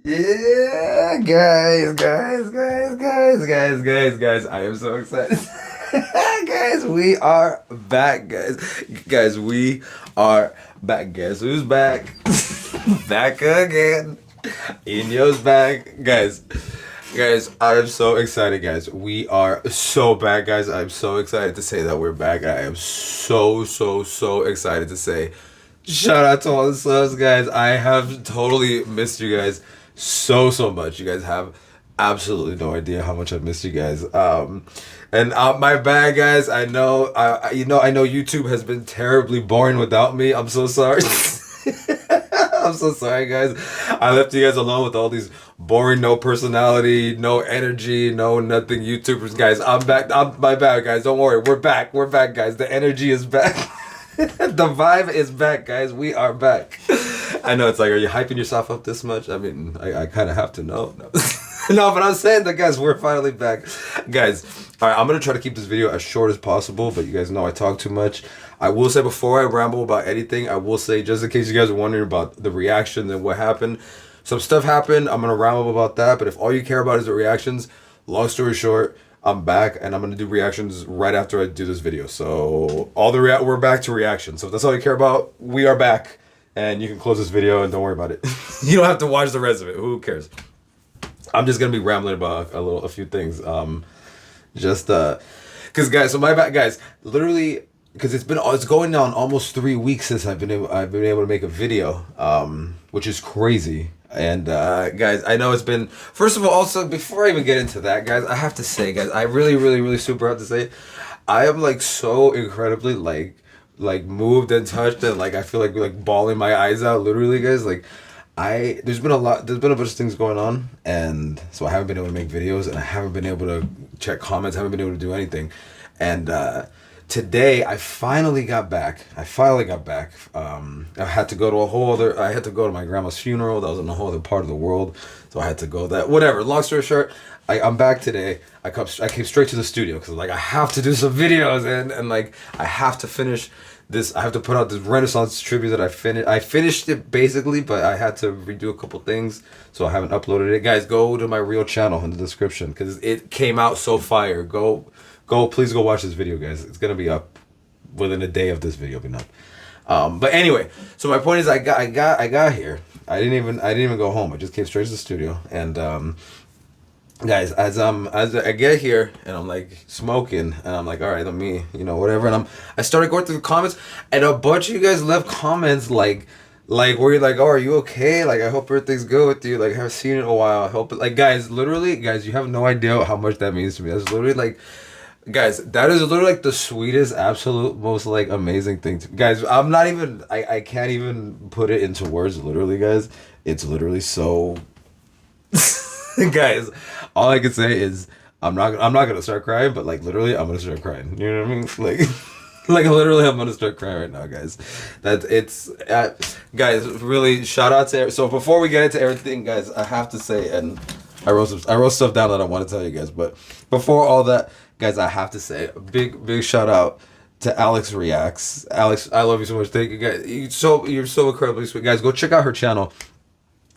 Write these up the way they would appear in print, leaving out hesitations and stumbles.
Yeah, guys, I am so excited. Guys, we are back, guys. Guys, we are back. Guess who's back? Back again. Inyo's back. Guys, I'm so excited, guys. We are so back, guys. I'm so excited to say that we're back. I am so excited to say shout out to all the subs, guys. I have totally missed you guys so much. You guys have absolutely no idea how much I've missed you guys. And my bad, guys. I know, I know YouTube has been terribly boring without me. I'm so sorry. I'm so sorry, guys. I left you guys alone with all these boring, no personality, no energy, no nothing YouTubers, guys. I'm back. My bad, guys. Don't worry. We're back. We're back, guys. The energy is back. The vibe is back, guys. We are back. I know it's like, are you hyping yourself up this much? I mean, I kind of have to know. No. No, but I'm saying that, guys, we're finally back. Guys, all right, I'm going to try to keep this video as short as possible, but you guys know I talk too much. I will say before I ramble about anything, I will say, just in case you guys are wondering about the reactions and what happened, some stuff happened. I'm going to ramble about that, but if all you care about is the reactions, long story short, I'm back and I'm gonna do reactions right after I do this video. So we're back to reactions. So if that's all you care about, we are back, and you can close this video and don't worry about it. You don't have to watch the rest of it. Who cares? I'm just gonna be rambling about a few things. Cause guys, so my bad, guys. Literally, cause it's going on almost 3 weeks since I've been able to make a video, which is crazy. And guys, I know it's been, first of all, also before I even get into that, guys, I have to say, guys, I really super have to say, I am like so incredibly like moved and touched, and like I feel like bawling my eyes out, literally, guys. Like there's been a bunch of things going on, and so I haven't been able to make videos, and I haven't been able to check comments, haven't been able to do anything. And today I finally got back. I had to go to I had to go to my grandma's funeral. That was in a whole other part of the world, so I had to go that. Whatever. Long story short, I'm back today. I came straight to the studio because like I have to do some videos, and like I have to finish this. I have to put out this Renaissance tribute that I finished it basically, but I had to redo a couple things, so I haven't uploaded it. Guys, go to my real channel in the description because it came out so fire. Please go watch this video, guys. It's gonna be up within a day of this video being up. But anyway, so my point is, I got here. I didn't even go home. I just came straight to the studio. And guys, as I get here and I'm like smoking, and I'm like, all right, let me, whatever. And I started going through the comments, and a bunch of you guys left comments like where you're like, oh, are you okay? Like, I hope everything's good with you. Like, I haven't seen you in a while. I hope like, guys, literally, guys, you have no idea how much that means to me. That's literally like. Guys, that is literally like the sweetest, absolute, most like amazing thing to guys. I'm not even, I can't even put it into words, literally, guys. It's literally so. Guys, all I can say is I'm not gonna start crying, but like literally I'm gonna start crying. You know what I mean? Like like literally I'm gonna start crying right now, guys. Guys, really shout out to so before we get into everything, guys, I have to say, and I wrote stuff down that I want to tell you guys, but before all that, guys, I have to say a big shout out to Alex Reacts. Alex, I love you so much. Thank you, guys. You're so incredibly sweet, guys. Go check out her channel.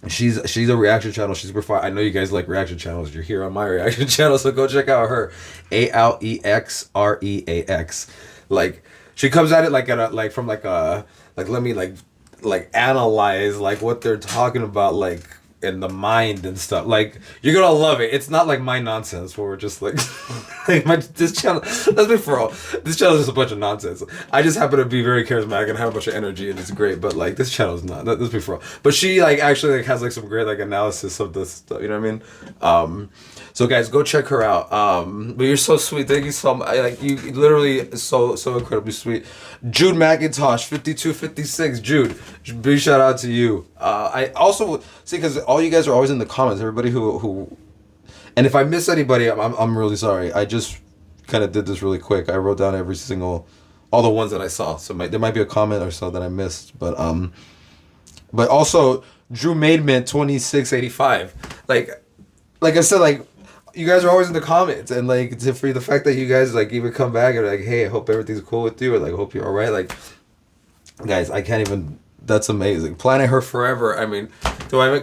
She's a reaction channel. She's super fun. I know you guys like reaction channels. You're here on my reaction channel, so go check out her. ALEXREAX. Like she comes at it like let me like analyze like what they're talking about, like in the mind and stuff. Like you're gonna love it. It's not like my nonsense where we're just like this channel, let's be for all, this channel is just a bunch of nonsense. I just happen to be very charismatic and have a bunch of energy, and it's great, but like this channel is not. Let's be for all. But she like actually like has like some great like analysis of this stuff, you know what I mean? So guys, go check her out. But you're so sweet. Thank you so much. Like you literally so incredibly sweet. Jude McIntosh 5256. Jude, big shout out to you. I also see, because all you guys are always in the comments. Everybody who, and if I miss anybody, I'm really sorry. I just kind of did this really quick. I wrote down all the ones that I saw. So there might be a comment or so that I missed, but also Drew Maidman 2685. Like I said, like you guys are always in the comments, and like for the fact that you guys like even come back and like, hey, I hope everything's cool with you, or like I hope you're all right. Like guys, I can't even That's amazing. Planet Her Forever. I mean,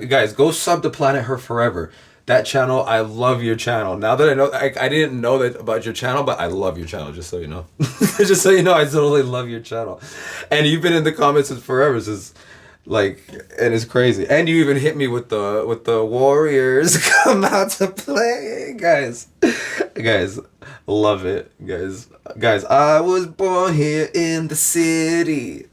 guys, go sub to Planet Her Forever. That channel, I love your channel. Now that I know, I didn't know that about your channel, but I love your channel. Just so you know, just so you know, I totally love your channel. And you've been in the comments since forever. Since like, and it's crazy. And you even hit me with the Warriors come out to play, guys. Guys, love it, guys. Guys, I was born here in the city.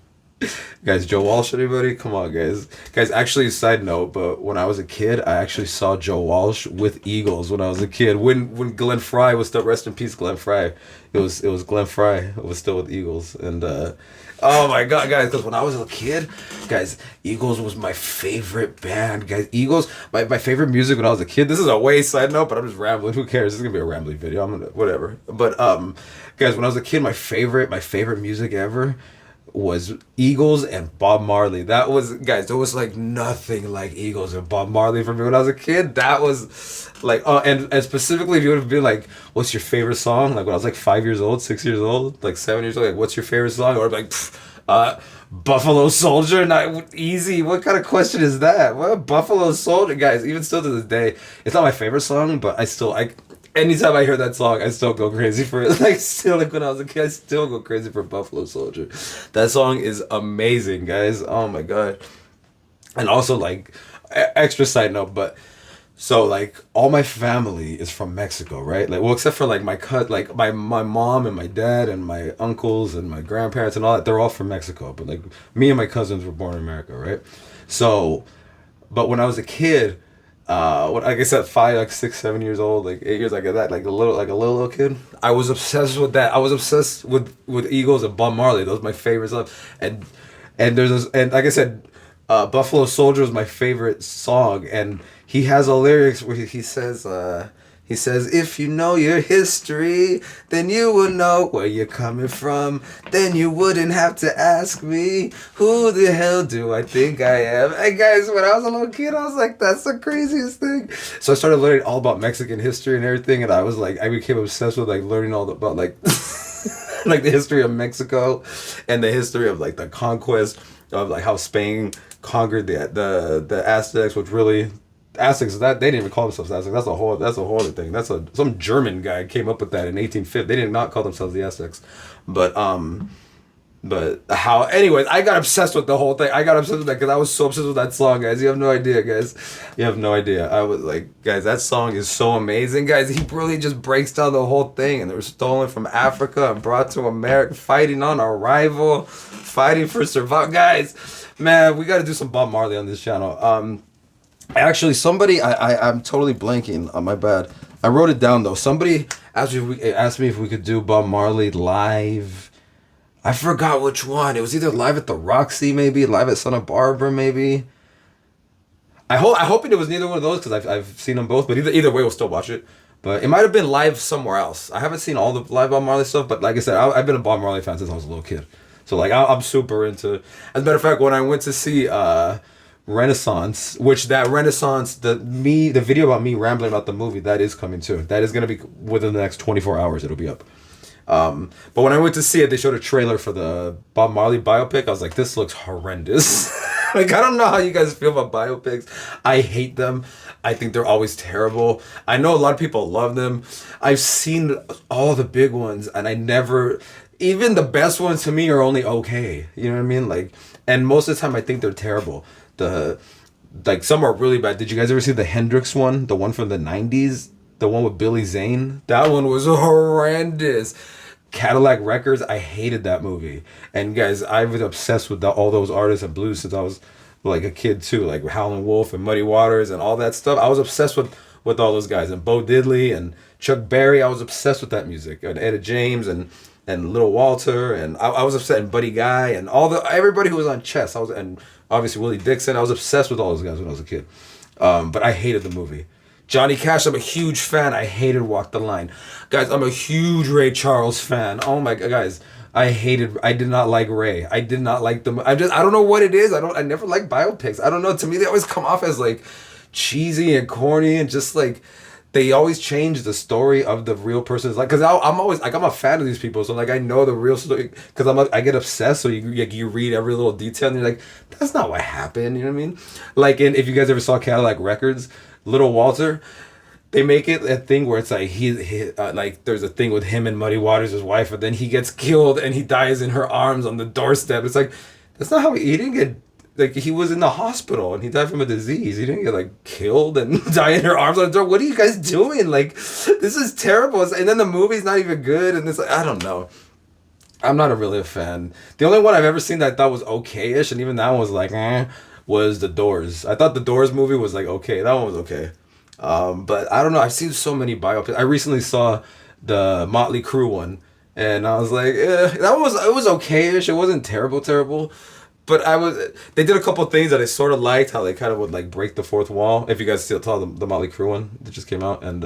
Guys, Joe Walsh, anybody? Come on, guys. Guys, actually, side note, but when I was a kid, I actually saw Joe Walsh with Eagles when I was a kid. When Glenn Fry was still, rest in peace, Glenn Fry. It was Glenn Fry. It was still with Eagles. And, oh my God, guys, because when I was a kid, guys, Eagles was my favorite band, guys. Eagles, my favorite music when I was a kid. This is a way side note, but I'm just rambling. Who cares? This is going to be a rambling video. Whatever. But, guys, when I was a kid, my favorite music ever was Eagles and Bob Marley. That was, guys, there was like nothing like Eagles and Bob Marley for me when I was a kid. That was like, and specifically if you would have been like, what's your favorite song? Like when I was like 5 years old, 6 years old, like 7 years old, like what's your favorite song? Or like, Buffalo Soldier, not easy. What kind of question is that? What Buffalo Soldier, guys? Even still to this day, it's not my favorite song, but anytime I hear that song, I still go crazy for it. Like, still, like when I was a kid, I still go crazy for Buffalo Soldier. That song is amazing, guys. Oh my God. And also, like, extra side note, but so like all my family is from Mexico, right? Like, well, except for like my mom and my dad and my uncles and my grandparents and all that, they're all from Mexico. But like me and my cousins were born in America, right? So, but when I was a kid, when like I said, 5, like 6, 7 years old, like 8 years, like that, like a little kid. I was obsessed with that. I was obsessed with Eagles and Bob Marley. Those were my favorite stuff. And and like I said, Buffalo Soldier was my favorite song, and he has a lyrics where he says, if you know your history, then you will know where you're coming from. Then you wouldn't have to ask me, who the hell do I think I am? And guys, when I was a little kid, I was like, that's the craziest thing. So I started learning all about Mexican history and everything, and I was like, I became obsessed with like learning all about like like the history of Mexico and the history of like the conquest of like how Spain conquered the Aztecs, which really Aztecs, that they didn't even call themselves Aztecs. That's a whole other thing. Some German guy came up with that in 1850. They did not call themselves the Aztecs, but how? Anyways, I got obsessed with the whole thing. I got obsessed with that because I was so obsessed with that song, guys. You have no idea, guys. You have no idea. I was like, guys, that song is so amazing, guys. He really just breaks down the whole thing, and they were stolen from Africa and brought to America, fighting on arrival, fighting for survival, guys. Man, we got to do some Bob Marley on this channel. Actually, I'm totally blanking on my bad. I wrote it down though. Somebody asked me if we could do Bob Marley live. I forgot which one. It was either live at the Roxy, maybe live at Santa Barbara, maybe. I hope it was neither one of those because I've seen them both. But either way, we'll still watch it. But it might have been live somewhere else. I haven't seen all the live Bob Marley stuff, but like I said, I've been a Bob Marley fan since I was a little kid. So like I'm super into. As a matter of fact, when I went to see Renaissance, which that Renaissance, the video about me rambling about the movie, that is coming too. That is gonna be within the next 24 hours. It'll be up. But when I went to see it, they showed a trailer for the Bob Marley biopic. I was like, this looks horrendous. Like, I don't know how you guys feel about biopics. I hate them. I think they're always terrible. I know a lot of people love them. I've seen all the big ones, and even the best ones to me are only okay. You know what I mean? Like, and most of the time I think they're terrible. Like some are really bad. Did you guys ever see the Hendrix one? The one from the 90s? The one with Billy Zane? That one was horrendous. Cadillac Records, I hated that movie. And guys, I was obsessed with all those artists and blues since I was like a kid too. Like Howlin' Wolf and Muddy Waters and all that stuff. I was obsessed with all those guys. And Bo Diddley and Chuck Berry, I was obsessed with that music. And Etta James and Little Walter. And I was upset. And Buddy Guy and everybody who was on Chess. And obviously Willie Dixon. I was obsessed with all those guys when I was a kid. But I hated the movie. Johnny Cash, I'm a huge fan. I hated Walk the Line. Guys, I'm a huge Ray Charles fan. Oh my God, guys. I did not like Ray. I did not like them. I don't know what it is. I never like biopics. I don't know. To me, they always come off as like cheesy and corny and just like, they always change the story of the real person's like, because I'm always like, I'm a fan of these people, so like I know the real story because I get obsessed. So you read every little detail and you're like, that's not what happened. You know what I mean? Like if you guys ever saw Cadillac Records, Little Walter, they make it a thing where it's like like there's a thing with him and Muddy Waters, his wife, and then he gets killed and he dies in her arms on the doorstep. It's like that's not how he didn't get. Like he was in the hospital and he died from a disease. He didn't get like killed and die in her arms on the door. What are you guys doing? Like this is terrible. And then the movie's not even good. And it's like I don't know. I'm not really a fan. The only one I've ever seen that I thought was okay-ish, and even that one was like, was The Doors. I thought the Doors movie was like okay. That one was okay. But I don't know. I've seen so many biopics. I recently saw the Motley Crue one, and I was like, it was okay-ish. It wasn't terrible. But they did a couple things that I sort of liked, how they kind of would like break the fourth wall. If you guys still saw the Motley Crue one that just came out, and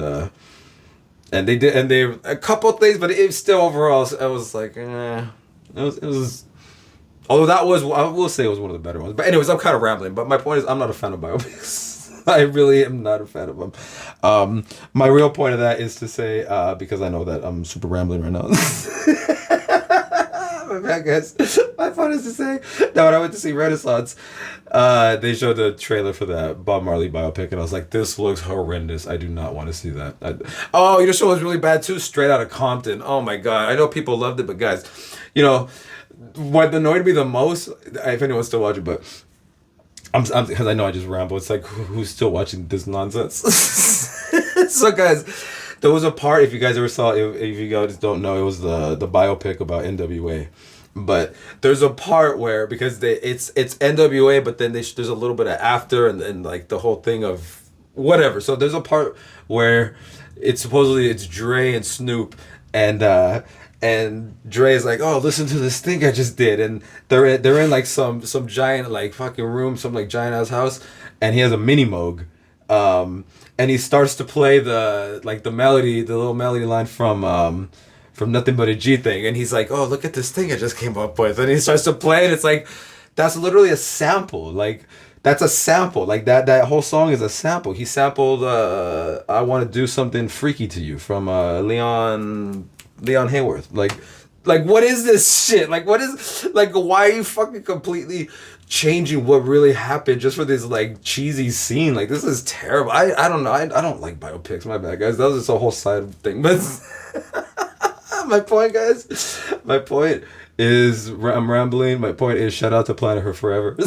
they a couple things, but it still overall I was like, it was. Although that was, I will say, it was one of the better ones. But anyways, I'm kind of rambling. But my point is, I'm not a fan of biopics. I really am not a fan of them. My real point of that is to say, because I know that I'm super rambling right now. My bad, guys. My point is to say that when I went to see Renaissance, they showed the trailer for that Bob Marley biopic, and I was like, this looks horrendous. I do not want to see that. You know, show was really bad too. Straight Outta Compton. Oh my god. I know people loved it, but guys, you know what annoyed me the most? If anyone's still watching, but I'm because I know I just ramble. It's like who's still watching this nonsense? So guys, there was a part, if you guys ever saw it, if you guys don't know, it was the biopic about NWA. But there's a part where, because it's NWA, but then there's a little bit of after and like the whole thing of whatever. So there's a part where it's supposedly it's Dre and Snoop, and Dre's like, oh, listen to this thing I just did, and they're in like some giant like fucking room, some like giant ass house, and he has a mini Moog, and he starts to play the melody, the little melody line from Nothing But a G Thing, and he's like, oh, look at this thing I just came up with, and he starts to play it. It's like that's literally a sample, like that's a sample, like that whole song is a sample. He sampled I Want to Do Something Freaky to You from Leon Hayworth. Like what is this shit? Like what is, like, why are you fucking completely changing what really happened just for this like cheesy scene? Like this is terrible. I don't know. I don't like biopics. My bad, guys. That was just a whole side thing. But my point, guys. My point is, I'm rambling. My point is, shout out to Planet Her Forever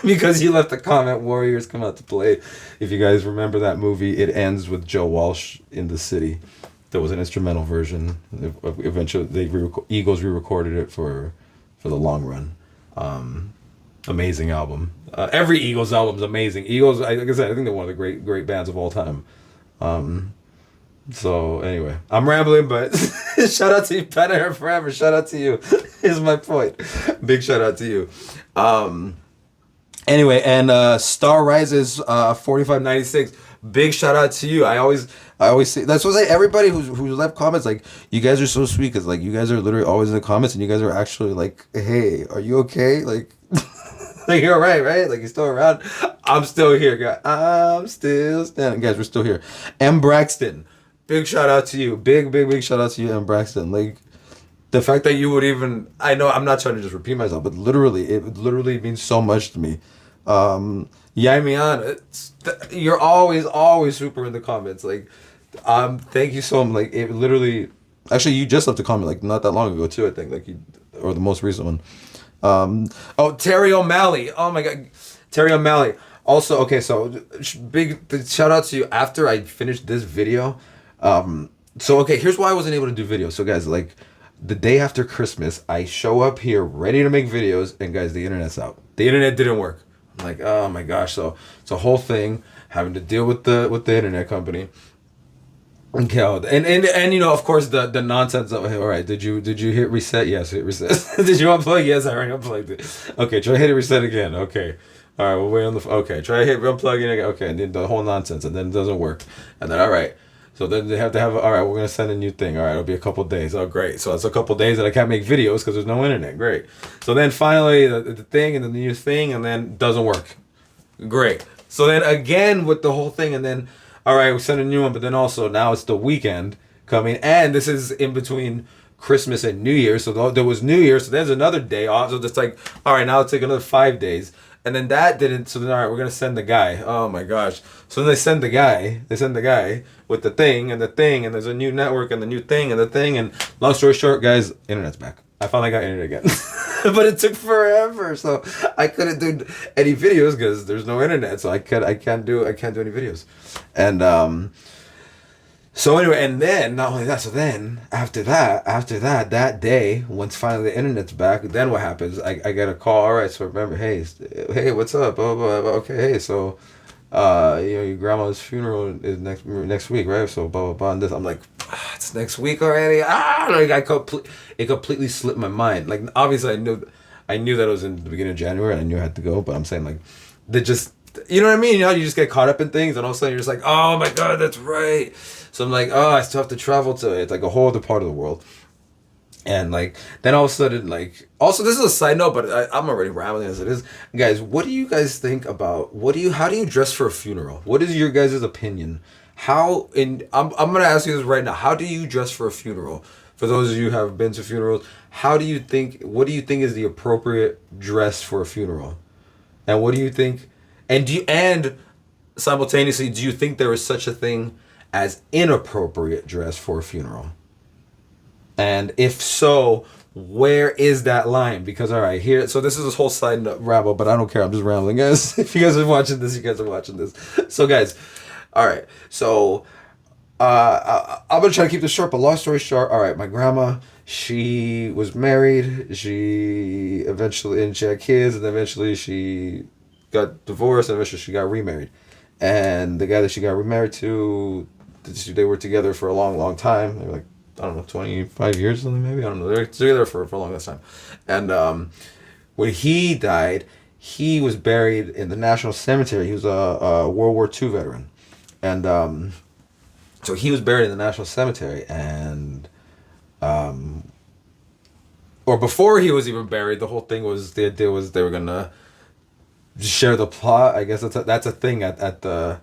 because you left a comment. Warriors Come Out to Play. If you guys remember that movie, it ends with Joe Walsh in the city. There was an instrumental version. Eventually, Eagles re-recorded it for the long run. Amazing album. Every Eagles album is amazing. Eagles, like I said, I think they're one of the great bands of all time. So anyway, I'm rambling, but shout out to you, Planet Her Forever. Shout out to you. Is my point. Big shout out to you. Anyway, and Star Rises 4596. Big shout out to you. I always say that's what I say. Everybody who's left comments, like, you guys are so sweet, because like you guys are literally always in the comments, and you guys are actually like, hey, are you okay? Like, like you're alright, right? Like you're still around. I'm still here, guys. I'm still standing, guys. We're still here. M. Braxton, big shout out to you. Big shout out to you, M. Braxton. Like, the fact that you would even, I know I'm not trying to just repeat myself, but it literally means so much to me. Yamian, you're always super in the comments. Like, thank you so much. Like, it literally, actually, you just left a comment like not that long ago too, I think, like or the most recent one. Terry O'Malley. Oh my god, Terry O'Malley. Also, okay, so big shout out to you after I finished this video. So okay, here's why I wasn't able to do videos. So guys, like, the day after Christmas, I show up here ready to make videos, and guys, the internet's out. The internet didn't work. I'm like, oh my gosh. So it's a whole thing, having to deal with the internet company. Okay, and you know, of course, the nonsense of, all right, did you hit reset? Yes, hit reset. Did you unplug? Yes, I already unplugged it. Okay, try hit reset again. Okay. All right, we'll wait on the okay, try hit unplugging again. Okay, and then the whole nonsense, and then it doesn't work. And then, all right. So then they have to have, all right, we're going to send a new thing. All right, it'll be a couple days. Oh, great. So it's a couple days that I can't make videos because there's no internet. Great. So then finally the thing and then the new thing, and then doesn't work. Great. So then again with the whole thing, and then, all right, we sent a new one, but then also now it's the weekend coming, and this is in between Christmas and New Year. So there was New Year, so there's another day off. So it's like, all right, now it's like another 5 days. And then that didn't. So then, all right, we're gonna send the guy. Oh my gosh! So then they send the guy. They send the guy with the thing and the thing, and there's a new network and the new thing and the thing. And long story short, guys, internet's back. I finally got internet again, but it took forever. So I couldn't do any videos because there's no internet. So I can't do any videos. And so anyway, and then not only that, so then after that, that day, once finally the internet's back, then what happens? I get a call. All right, so remember, hey, what's up? Blah, blah, blah. Okay, hey, so, your grandma's funeral is next week, right? So blah blah blah. And this, I'm like, it's next week already. It completely slipped my mind. Like obviously, I knew that it was in the beginning of January, and I knew I had to go. But I'm saying like, they just, you know what I mean? You know, you just get caught up in things, and all of a sudden you're just like, oh my god, that's right. So I'm like, oh, I still have to travel to it. It's like a whole other part of the world. And like, then all of a sudden, like, also this is a side note, but I'm already rambling as it is. Guys, what do you guys think about, how do you dress for a funeral? What is your guys' opinion? I'm going to ask you this right now. How do you dress for a funeral? For those of you who have been to funerals, what do you think is the appropriate dress for a funeral? And what do you think, and simultaneously, do you think there is such a thing as inappropriate dress for a funeral? And if so, where is that line? Because all right, so this is this whole side ramble, but I don't care. I'm just rambling, guys. If you guys are watching this, you guys are watching this. So guys, all right. So I'm gonna try to keep this short, but long story short, all right, my grandma, she was married. She had kids, and eventually she got divorced, and eventually she got remarried. And the guy that she got remarried to, they were together for a long, long time. They were like, I don't know, 25 years or something, maybe. I don't know. They were together for a long time. And when he died, he was buried in the National Cemetery. He was a World War II veteran. And so he was buried in the National Cemetery. And, or before he was even buried, the whole thing was, the idea was they were going to share the plot. I guess that's a thing at the,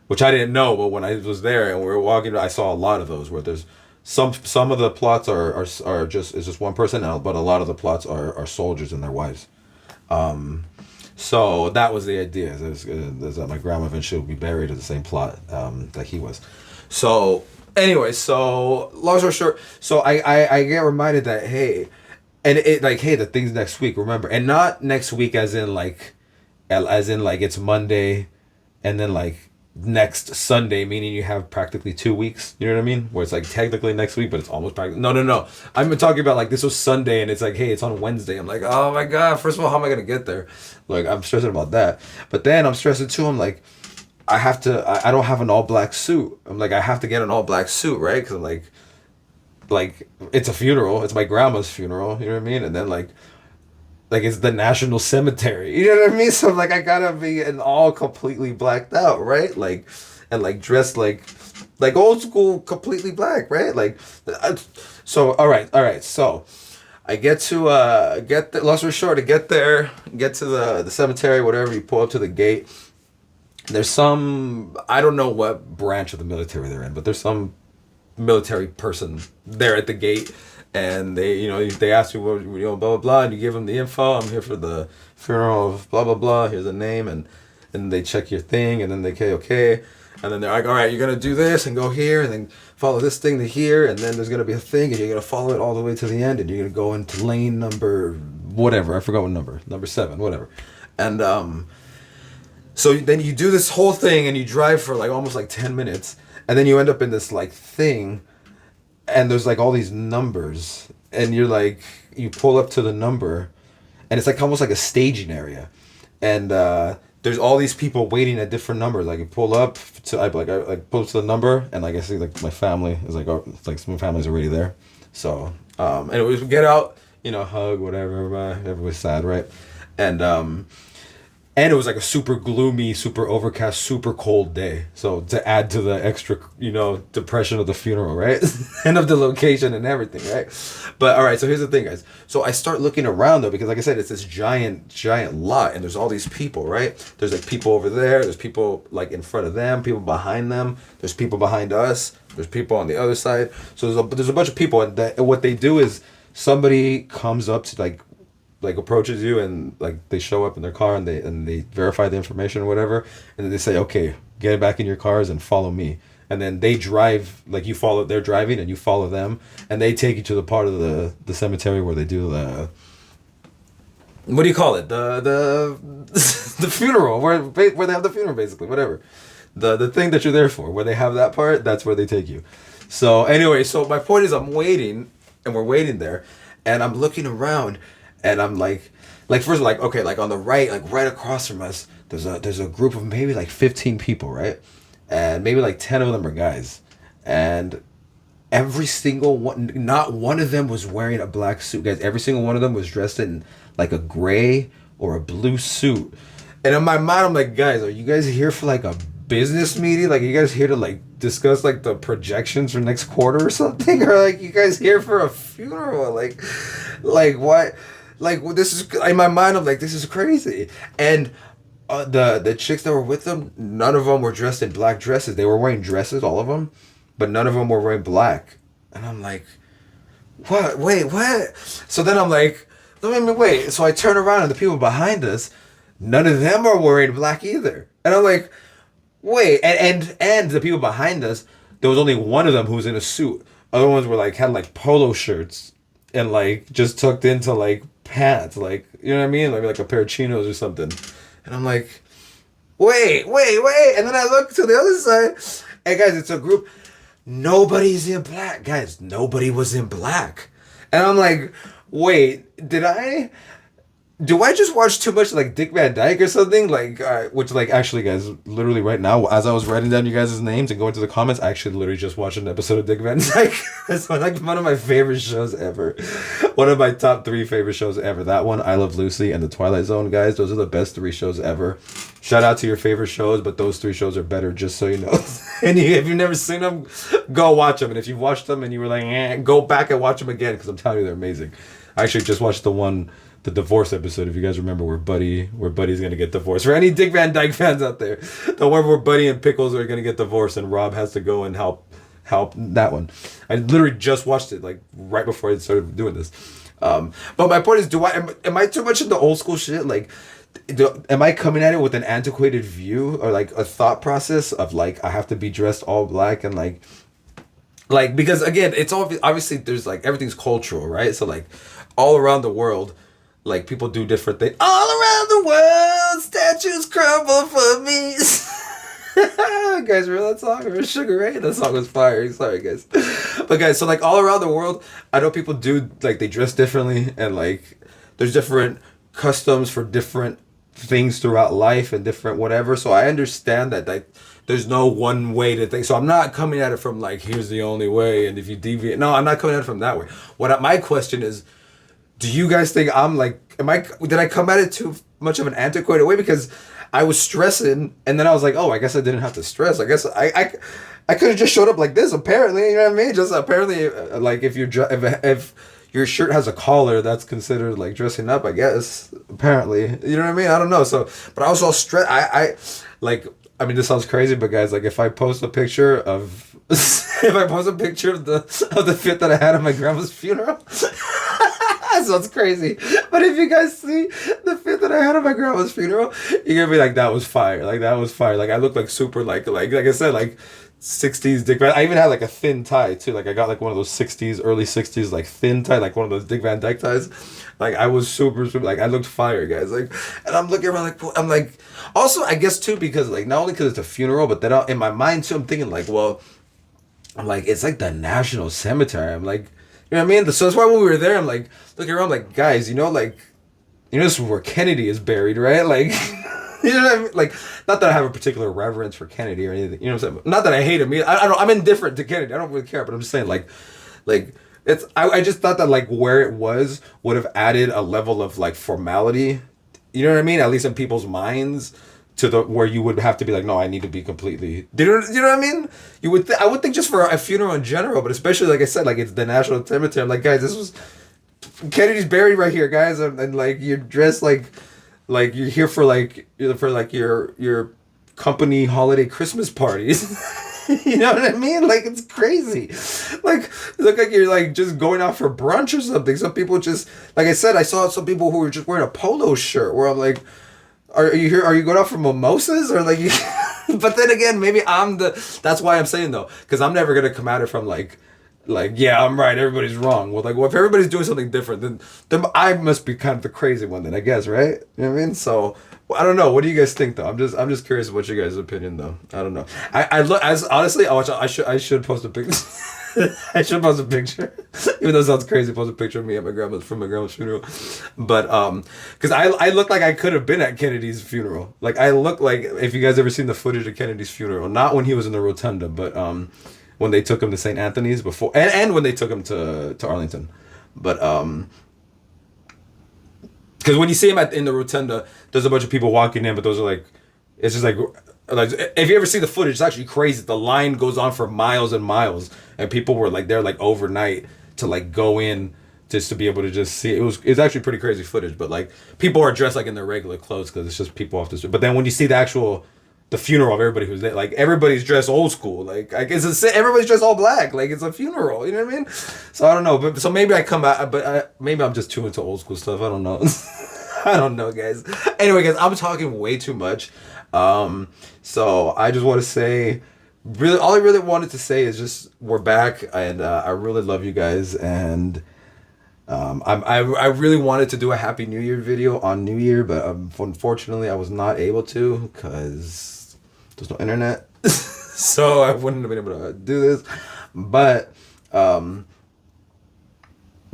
which I didn't know, but when I was there and we were walking, I saw a lot of those where there's some of the plots are just one person, but a lot of the plots are soldiers and their wives. So that was the idea, is that my grandma eventually will be buried in the same plot that he was. So anyway, so long story short, so I get reminded that hey, and it like hey, the thing's next week, remember, and not next week as in like it's Monday, and then like next Sunday, meaning you have practically 2 weeks. You know what I mean? Where it's like technically next week, but it's almost practically. No. I'm talking about like this was Sunday, and it's like, hey, it's on Wednesday. I'm like, oh my god. First of all, how am I gonna get there? Like, I'm stressing about that. But then I'm stressing too. I'm like, I don't have an all black suit. I'm like, I have to get an all black suit, right? Because I'm like it's a funeral. It's my grandma's funeral. You know what I mean? And then like it's the National Cemetery. You know what I mean? So like I gotta be in all completely blacked out, right? Like, and like dressed like old school, completely black, right? Like, so all right. So I get to long story short, to get there, get to the cemetery, whatever. You pull up to the gate. There's some, I don't know what branch of the military they're in, but there's some military person there at the gate. And they ask you, what, blah, blah, blah, and you give them the info. I'm here for the funeral of blah, blah, blah. Here's a name. And they check your thing, and then they say, okay. And then they're like, all right, you're going to do this and go here, and then follow this thing to here. And then there's going to be a thing, and you're going to follow it all the way to the end. And you're going to go into lane number whatever. I forgot what number 7, whatever. And so then you do this whole thing, and you drive for like almost like 10 minutes. And then you end up in this like thing. And there's like all these numbers, and you're like, you pull up to the number, and it's like almost like a staging area, and there's all these people waiting at different numbers. Like you pull up to, I pull up to the number, and like I see like my family is like, oh, like some family's already there, so anyways, we get out, hug, whatever, everybody's sad, right, and and it was like a super gloomy, super overcast, super cold day. So to add to the extra, depression of the funeral, right? And of the location and everything, right? But all right, so here's the thing, guys. So I start looking around though, because like I said, it's this giant, giant lot, and there's all these people, right? There's like people over there. There's people like in front of them, people behind them. There's people behind us. There's people on the other side. So there's a bunch of people, and what they do is somebody comes up to like approaches you, and like they show up in their car, and they verify the information or whatever, and then they say, okay, get back in your cars and follow me. And then they drive, like they're driving and you follow them, and they take you to the part of the cemetery where they do what do you call it, the the funeral, where they have the funeral, basically, whatever, the thing that you're there for, where they have that part, that's where they take you. So anyway, so my point is, I'm waiting, and we're waiting there, and I'm looking around, and I'm like first, like, okay, like on the right, like right across from us, there's a group of maybe like 15 people, right? And maybe like 10 of them are guys. And every single one, not one of them was wearing a black suit, guys. Every single one of them was dressed in like a gray or a blue suit. And in my mind, I'm like, guys, are you guys here for like a business meeting? Like, are you guys here to like discuss like the projections for next quarter or something? Or like, you guys here for a funeral? Like what? Like, well, this is, in my mind, I'm like, this is crazy. And the chicks that were with them, none of them were dressed in black dresses. They were wearing dresses, all of them, but none of them were wearing black. And I'm like, what? Wait, what? So then I'm like, let me wait. So I turn around, and the people behind us, none of them are wearing black either. And I'm like, wait. And the people behind us, there was only one of them who was in a suit. Other ones were like, had like polo shirts and like just tucked into like pants, like, you know what I mean? Like a pair of chinos or something. And I'm like, wait. And then I look to the other side. Hey, guys, it's a group. Nobody's in black. Guys, nobody was in black. And I'm like, wait, do I just watch too much like Dick Van Dyke or something? Like, which, like, actually, guys, literally right now, as I was writing down you guys' names and going to the comments, I actually literally just watched an episode of Dick Van Dyke. It's like one of my favorite shows ever. One of my top 3 favorite shows ever. That one, I Love Lucy, and The Twilight Zone, guys. Those are the best 3 shows ever. Shout out to your favorite shows, but those 3 shows are better, just so you know. And if you've never seen them, go watch them. And if you've watched them and you were like, go back and watch them again, because I'm telling you, they're amazing. I actually just watched the divorce episode, if you guys remember, where Buddy's gonna get divorced. For any Dick Van Dyke fans out there, the one where Buddy and Pickles are gonna get divorced and Rob has to go and help that one. I literally just watched it like right before I started doing this. But my point is, am I too much into old school shit? Like, am I coming at it with an antiquated view or like a thought process of like I have to be dressed all black and like because again, it's all obviously there's like everything's cultural, right? So like all around the world, like people do different things. All around the world, statues crumble for me. Guys, remember that song? Remember Sugar Ray? That song was fire. Sorry, guys. But guys, so like all around the world, I know people do like they dress differently, and like there's different customs for different things throughout life and different whatever. So I understand that like there's no one way to think. So I'm not coming at it from like here's the only way, and if you deviate, no, I'm not coming at it from that way. My question is, do you guys think I'm like, did I come at it too much of an antiquated way? Because I was stressing, and then I was like, oh, I guess I didn't have to stress. I guess I could have just showed up like this, apparently, you know what I mean? Just apparently, like if if your shirt has a collar, that's considered like dressing up, I guess, apparently. You know what I mean? I don't know. So, but I was all stressed. I mean, this sounds crazy, but guys, like if I post a picture of, if I post a picture of the fit that I had at my grandma's funeral, that sounds crazy. But if you guys see the fit that I had at my grandma's funeral, you're gonna be like, that was fire. Like that was fire. Like I look like super like I said, like 60s Dick Van. I even had like a thin tie too. Like I got like one of those 60s, early 60s like thin tie, like one of those Dick Van Dyke ties. Like I was super like I looked fire, guys. Like, and I'm looking around like I'm like, also I guess too because like not only because it's a funeral, but then in my mind too I'm thinking like, well, I'm like it's like the National Cemetery. I'm like, you know what I mean? So that's why when we were there, I'm like looking around like, guys, this is where Kennedy is buried, right? Like. You know what I mean? Like, not that I have a particular reverence for Kennedy or anything. You know what I'm saying? Not that I hate him. I'm indifferent to Kennedy. I don't really care. But I'm just saying, like it's. I just thought that like where it was would have added a level of like formality You know what I mean? At least in people's minds, to the where you would have to be like, no, I need to be completely. You know what I mean? You would. I would think just for a funeral in general, but especially like I said, like it's the national cemetery. I'm like, guys, this was Kennedy's buried right here, guys, and like you're dressed like you're here for like your company holiday Christmas parties. You know what I mean? Like it's crazy. Like it look like you're like just going out for brunch or something. Some people just like I said, I saw some people who were just wearing a polo shirt where I'm like, are you here? Are you going out for mimosas or like you? But then again, maybe that's why I'm saying though, because I'm never gonna come at it from like yeah, I'm right, everybody's wrong. Well, if everybody's doing something different, then I must be kind of the crazy one then, I guess, right? You know what I mean? So well, I don't know. What do you guys think though? I'm just curious what your guys' opinion though. I don't know. I look as honestly, I should post a picture. I should post a picture, even though it sounds crazy. Post a picture of me at my grandma's funeral, but because I look like I could have been at Kennedy's funeral. Like I look like if you guys ever seen the footage of Kennedy's funeral, not when he was in the rotunda, but when they took him to St. Anthony's before, and when they took him to Arlington, but because when you see him in the rotunda, there's a bunch of people walking in, but those are like, it's just like if you ever see the footage, it's actually crazy. The line goes on for miles and miles, and people were like there like overnight to like go in just to be able to just see it. It's actually pretty crazy footage, but like people are dressed like in their regular clothes because it's just people off the street. But then when you see the funeral of everybody who's there, like everybody's dressed old school, like I guess everybody's dressed all black, like it's a funeral, you know what I mean? So I don't know, but so maybe I come back, but maybe I'm just too into old school stuff. I don't know. I don't know, guys. Anyway, guys, I'm talking way too much. So I just want to say, really, all I really wanted to say is just we're back, and I really love you guys, and I really wanted to do a Happy New Year video on New Year, but unfortunately I was not able to because there's no internet, so I wouldn't have been able to do this. But no,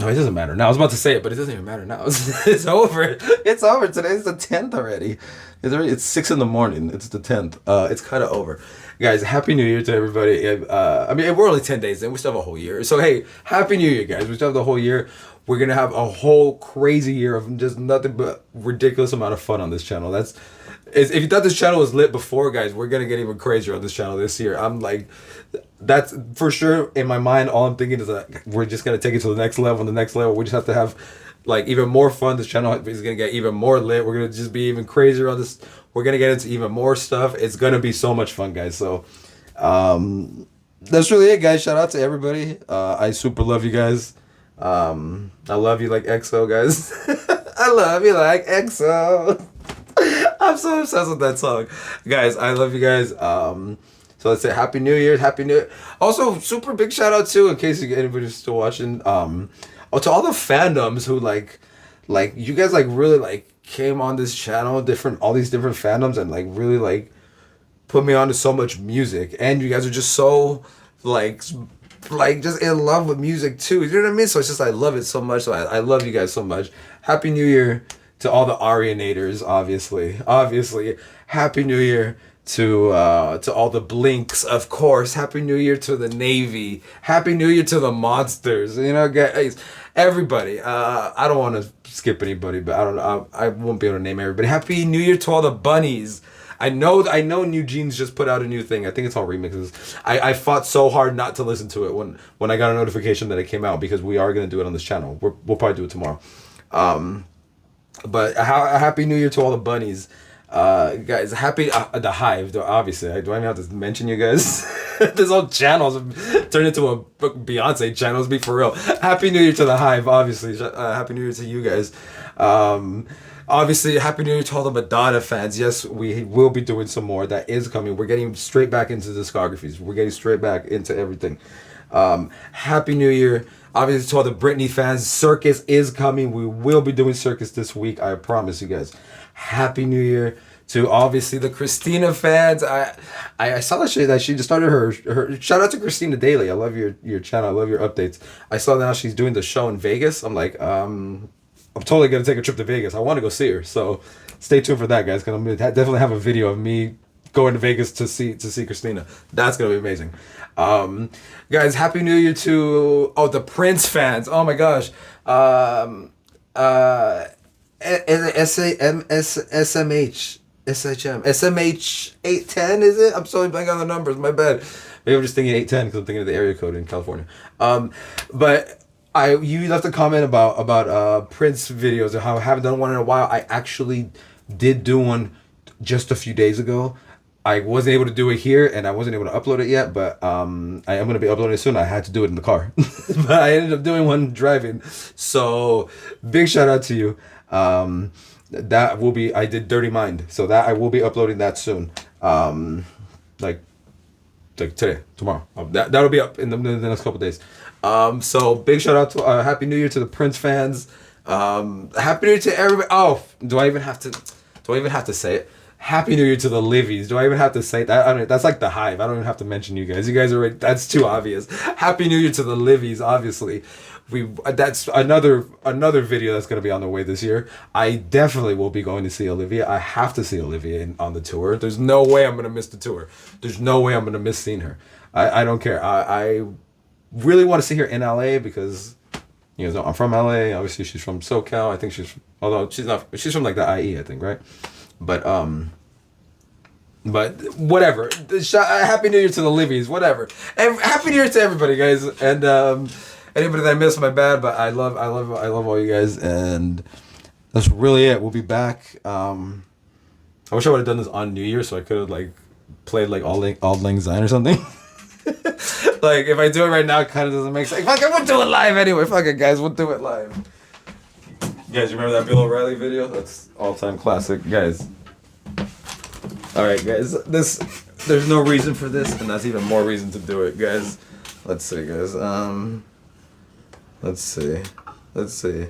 it doesn't matter now. I was about to say it, but it doesn't even matter now. It's over. It's over. Today's the 10th already. It's 6 in the morning. It's the 10th. It's kind of over. Guys, Happy New Year to everybody. I mean, we're only 10 days in. We still have a whole year. So, hey, Happy New Year, guys. We still have the whole year. We're going to have a whole crazy year of just nothing but ridiculous amount of fun on this channel. If you thought this channel was lit before, guys, we're going to get even crazier on this channel this year. I'm like, that's for sure in my mind. All I'm thinking is that we're just going to take it to the next level. And the next level, we just have to have like even more fun. This channel is going to get even more lit. We're going to just be even crazier on this. We're going to get into even more stuff. It's going to be so much fun, guys. So that's really it, guys. Shout out to everybody. I super love you guys. I love you like EXO, guys. I love you like EXO. I'm so obsessed with that song, guys. I love you guys. So let's say Happy New Year, Happy New Year. Also, super big shout out too, in case anybody's still watching. To all the fandoms who like you guys like really like came on this channel, all these different fandoms, and like really like put me on to so much music, and you guys are just so like just in love with music too. You know what I mean? So it's just I love it so much. So I love you guys so much. Happy New Year to all the Arianators, obviously. Happy New Year to all the Blinks, of course. Happy New Year to the Navy. Happy New Year to the Monsters. You know, guys, everybody. I don't want to skip anybody, but I don't know. I won't be able to name everybody. Happy New Year to all the bunnies. I know New Jeans just put out a new thing. I think it's all remixes. I fought so hard not to listen to it when I got a notification that it came out, because we are going to do it on this channel. We'll probably do it tomorrow. But a Happy New Year to all the bunnies. Guys, happy the Hive. Obviously, do I even have to mention you guys? This whole channel's turned into a Beyonce channel. Let's be for real. Happy New Year to the Hive. Obviously, Happy New Year to you guys. Obviously, Happy New Year to all the Madonna fans. Yes, we will be doing some more. That is coming. We're getting straight back into discographies. We're getting straight back into everything. Happy New Year. Obviously, to all the Britney fans. Circus is coming. We will be doing Circus this week. I promise you guys. Happy New Year to obviously the Christina fans. I saw that she just started her shout out to Christina Daly. I love your channel. I love your updates. I saw now she's doing the show in Vegas. I'm like, I'm totally gonna take a trip to Vegas. I want to go see her. So stay tuned for that, guys, because I'm gonna definitely have a video of me going to Vegas to see Christina. That's gonna be amazing. Guys, Happy New Year to the Prince fans. Oh my gosh. Is it SMH 810? Is it? I'm sorry, blank on the numbers. My bad. Maybe I'm just thinking 810 because I'm thinking of the area code in California. But you left a comment about Prince videos and how I haven't done one in a while. I actually did do one just a few days ago. I wasn't able to do it here, and I wasn't able to upload it yet. But I am gonna be uploading it soon. I had to do it in the car, but I ended up doing one driving. So big shout out to you. That will be. I did Dirty Mind, so that I will be uploading that soon. Like today, tomorrow. That'll be up in the next couple days. So big shout out to Happy New Year to the Prince fans. Happy New Year to everybody. Oh, do I even have to say it? Happy New Year to the Livies. Do I even have to say that? I mean, that's like the Hive. I don't even have to mention you guys. You guys are already, that's too obvious. Happy New Year to the Livies, obviously. That's another video that's going to be on the way this year. I definitely will be going to see Olivia. I have to see Olivia on the tour. There's no way I'm going to miss the tour. There's no way I'm going to miss seeing her. I don't care. I really want to see her in LA because, you know, I'm from LA. Obviously, she's from SoCal. I think although she's not, she's from like the IE, I think, right? But whatever. Happy New Year to the Livies. Whatever. And Happy New Year to everybody, guys. And anybody that I missed, my bad. But I love all you guys. And that's really it. We'll be back. I wish I would have done this on New Year so I could have like played like Auld Lang Syne or something. Like if I do it right now, it kind of doesn't make sense. Fuck it, we'll do it live anyway. Fuck it, guys. We'll do it live. You guys remember that Bill O'Reilly video? That's all-time classic, guys. All right, guys. There's no reason for this, and that's even more reason to do it, guys. Let's see, guys. Let's see.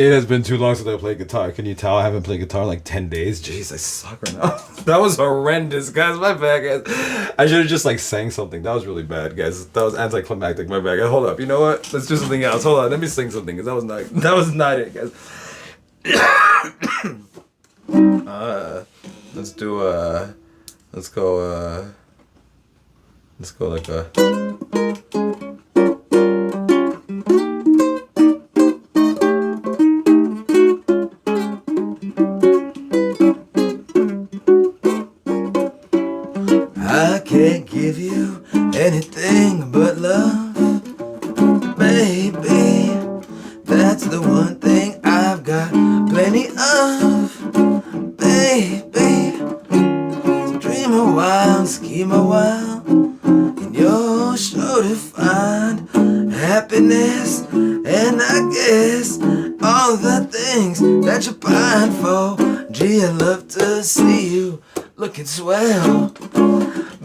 It has been too long since I played guitar. Can you tell I haven't played guitar in like 10 days? Jeez, I suck right now. That was horrendous, guys. My bad, guys. I should have just like sang something. That was really bad, guys. That was anticlimactic. My bad, guys. Hold up. You know what? Let's do something else. Hold on. Let me sing something, because that was not it, guys. Let's do let's go like a. I can't give you anything but love, baby. That's the one thing I've got plenty of, baby. So dream a while, scheme a while, and you're sure to find happiness. And I guess all the things that you pine for. Gee, I'd love to see you looking swell,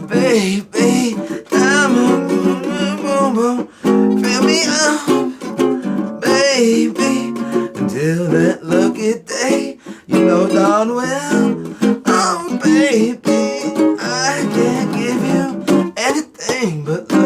baby. I'm a boom, boom, boom. Fill me up, baby, until that lucky day. You know darn well, oh baby, I can't give you anything but love.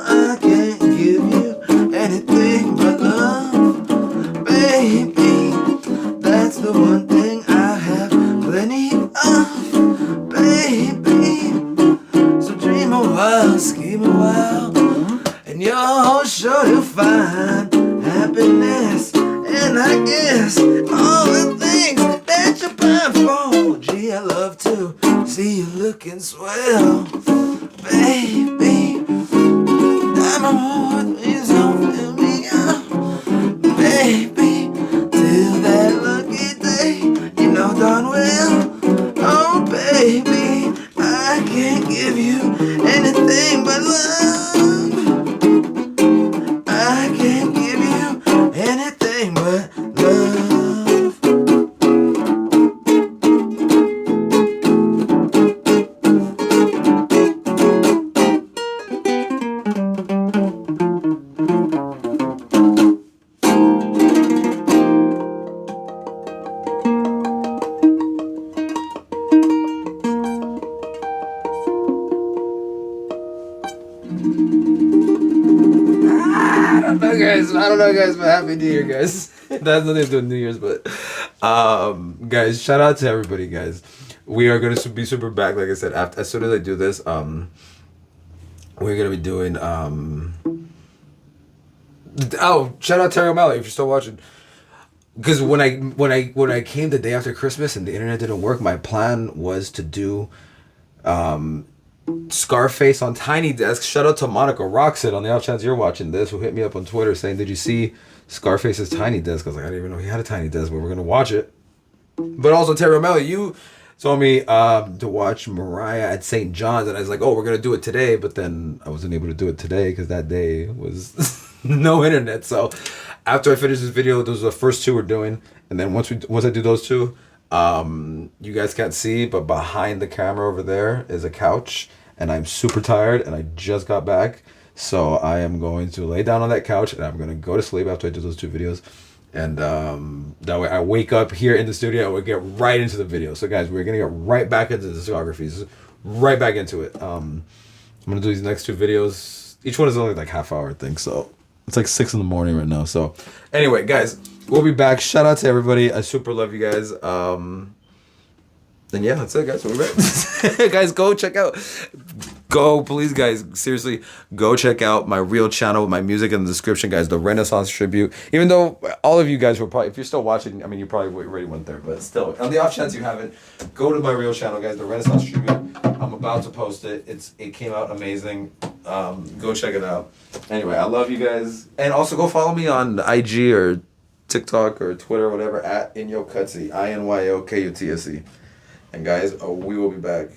I can't give you anything but love, baby. That's the one thing I have plenty of, baby. So dream a while, scheme a while, and you're sure to find happiness. And I guess all the things that you pine for. Gee, I love to see you looking swell, baby. I'm a please don't fill me up, baby, till that lucky day. You know darn well, oh baby, I can't give you anything but love. I can't give you anything but love. I don't know, guys, but Happy New Year, guys. That has nothing to do with New Year's, but guys, shout out to everybody, guys. We are gonna be super back, like I said. As soon as I do this, we're gonna be doing oh, shout out Terry O'Malley if you're still watching. Because when I came the day after Christmas and the internet didn't work, my plan was to do Scarface on Tiny Desk. Shout out to Monica Roxit on the off chance you're watching this, who hit me up on Twitter saying, "Did you see Scarface's Tiny Desk?" I was like, I didn't even know he had a Tiny Desk, but we're gonna watch it. But also, Terry O'Malley, you told me to watch Mariah at St. John's, and I was like, oh, we're gonna do it today, but then I wasn't able to do it today because that day was no internet. So after I finish this video, those are the first two we're doing, and then once I do those two, you guys can't see, but behind the camera over there is a couch, and I'm super tired, and I just got back, so I am going to lay down on that couch, and I'm gonna go to sleep after I do those two videos. And that way I wake up here in the studio and we get right into the video. So guys, we're gonna get right back into the discographies, right back into it. I'm gonna do these next two videos. Each one is only like half hour, I think. So it's like 6 a.m. right now. So anyway, guys, we'll be back. Shout out to everybody. I super love you guys. And yeah, that's it, guys. We're back. Guys, go check out Go, please, guys. Seriously, go check out my real channel with my music in the description, guys. The Renaissance tribute. Even though all of you guys were probably, if you're still watching, I mean, you probably already went there, but still, on the off chance you haven't, go to my real channel, guys. The Renaissance tribute. I'm about to post it. It came out amazing. Go check it out. Anyway, I love you guys, and also go follow me on IG or TikTok or Twitter, or whatever, at Inyo Cutsy, INYOKUTSE. And guys, we will be back.